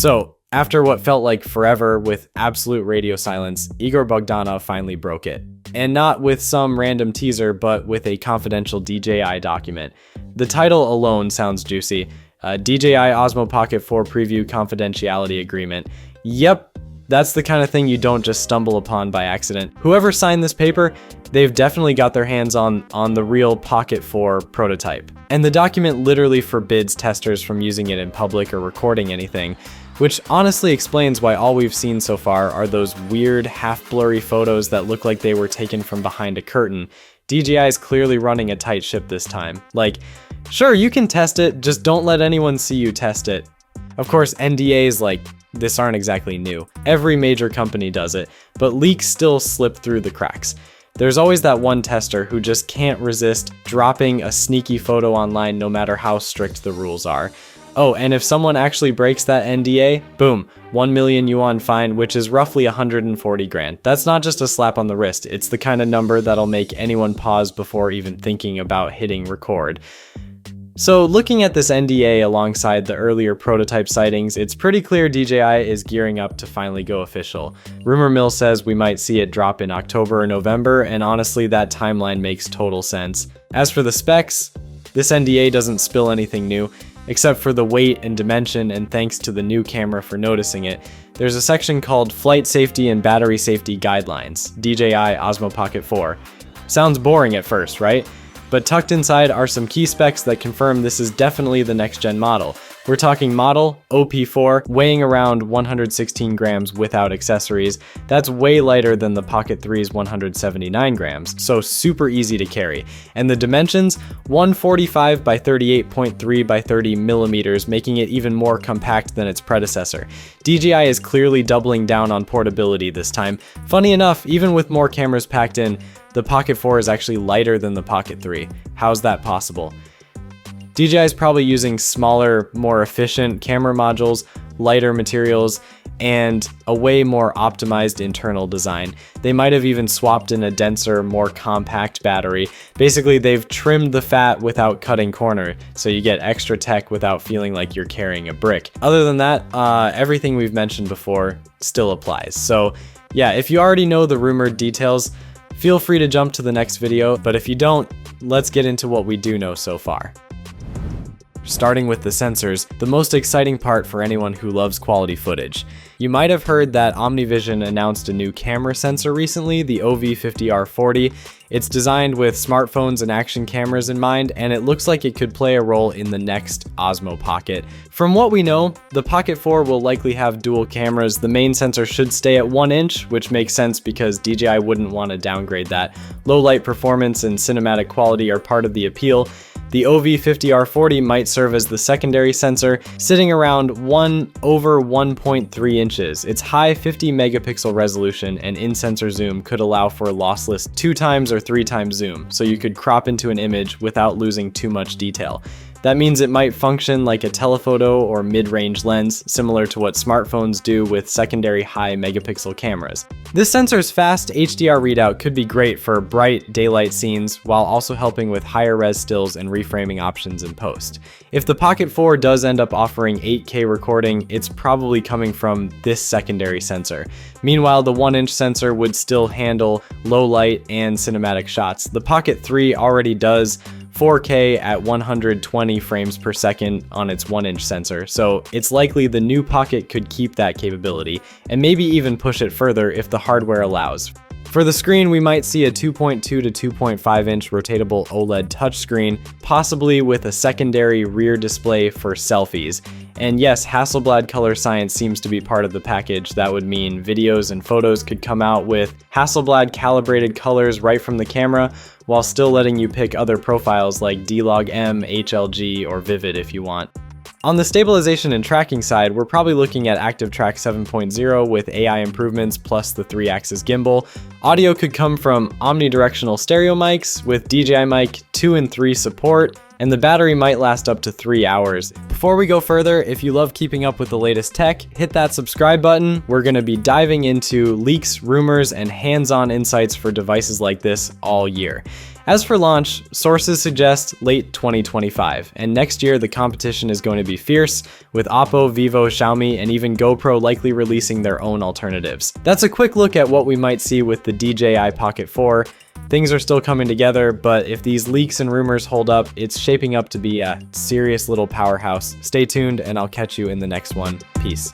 So, after what felt like forever with absolute radio silence, Igor Bogdanov finally broke it. And not with some random teaser, but with a confidential DJI document. The title alone sounds juicy. DJI Osmo Pocket 4 Preview Confidentiality Agreement. Yep, that's the kind of thing you don't just stumble upon by accident. Whoever signed this paper, they've definitely got their hands on the real Pocket 4 prototype. And the document literally forbids testers from using it in public or recording anything, which honestly explains why all we've seen so far are those weird, half-blurry photos that look like they were taken from behind a curtain. DJI is clearly running a tight ship this time. Like, sure, you can test it, just don't let anyone see you test it. Of course, NDAs like this aren't exactly new. Every major company does it, but leaks still slip through the cracks. There's always that one tester who just can't resist dropping a sneaky photo online no matter how strict the rules are. Oh, and if someone actually breaks that NDA, boom, 1 million yuan fine, which is roughly 140 grand. That's not just a slap on the wrist, it's the kind of number that'll make anyone pause before even thinking about hitting record. So looking at this NDA alongside the earlier prototype sightings, it's pretty clear DJI is gearing up to finally go official. Rumor mill says we might see it drop in October or November, and honestly that timeline makes total sense. As for the specs, this NDA doesn't spill anything new, except for the weight and dimension, and thanks to the new camera for noticing it. There's a section called Flight Safety and Battery Safety Guidelines, DJI Osmo Pocket 4. Sounds boring at first, right? But tucked inside are some key specs that confirm this is definitely the next gen model. We're talking model OP4, weighing around 116 grams without accessories. That's way lighter than the Pocket 3's 179 grams, so super easy to carry. And the dimensions, 145 by 38.3 by 30 millimeters, making it even more compact than its predecessor. DJI is clearly doubling down on portability this time. Funny enough, even with more cameras packed in, the Pocket 4 is actually lighter than the Pocket 3. How's that possible? DJI is probably using smaller, more efficient camera modules, lighter materials, and a way more optimized internal design. They might have even swapped in a denser, more compact battery. Basically, they've trimmed the fat without cutting corner, so you get extra tech without feeling like you're carrying a brick. Other than that, everything we've mentioned before still applies. So yeah, if you already know the rumored details, feel free to jump to the next video, but if you don't, let's get into what we do know so far. Starting with the sensors, the most exciting part for anyone who loves quality footage. You might have heard that OmniVision announced a new camera sensor recently, the OV50R40. It's designed with smartphones and action cameras in mind, and it looks like it could play a role in the next Osmo Pocket. From what we know, the Pocket 4 will likely have dual cameras. The main sensor should stay at 1 inch, which makes sense because DJI wouldn't want to downgrade that. Low light performance and cinematic quality are part of the appeal. The OV50R40 might serve as the secondary sensor, sitting around 1/1.3 inches. Its high 50 megapixel resolution and in-sensor zoom could allow for lossless 2x or 3x zoom, so you could crop into an image without losing too much detail. That means it might function like a telephoto or mid-range lens, similar to what smartphones do with secondary high megapixel cameras. This sensor's fast HDR readout could be great for bright daylight scenes, while also helping with higher res stills and reframing options in post. If the Pocket 4 does end up offering 8K recording, it's probably coming from this secondary sensor. Meanwhile, the 1-inch sensor would still handle low light and cinematic shots. The Pocket 3 already does 4K at 120 frames per second on its 1-inch sensor, so it's likely the new Pocket could keep that capability, and maybe even push it further if the hardware allows. For the screen, we might see a 2.2 to 2.5 inch rotatable OLED touchscreen, possibly with a secondary rear display for selfies. And yes, Hasselblad color science seems to be part of the package. That would mean videos and photos could come out with Hasselblad calibrated colors right from the camera, while still letting you pick other profiles like D-Log-M, HLG, or Vivid if you want. On the stabilization and tracking side, we're probably looking at ActiveTrack 7.0 with AI improvements plus the 3-axis gimbal. Audio could come from omnidirectional stereo mics with DJI Mic 2 and 3 support, and the battery might last up to 3 hours. Before we go further, if you love keeping up with the latest tech, hit that subscribe button. We're going to be diving into leaks, rumors, and hands-on insights for devices like this all year. As for launch, sources suggest late 2025, and next year the competition is going to be fierce, with Oppo, Vivo, Xiaomi, and even GoPro likely releasing their own alternatives. That's a quick look at what we might see with the DJI Pocket 4. Things are still coming together, but if these leaks and rumors hold up, it's shaping up to be a serious little powerhouse. Stay tuned, and I'll catch you in the next one. Peace.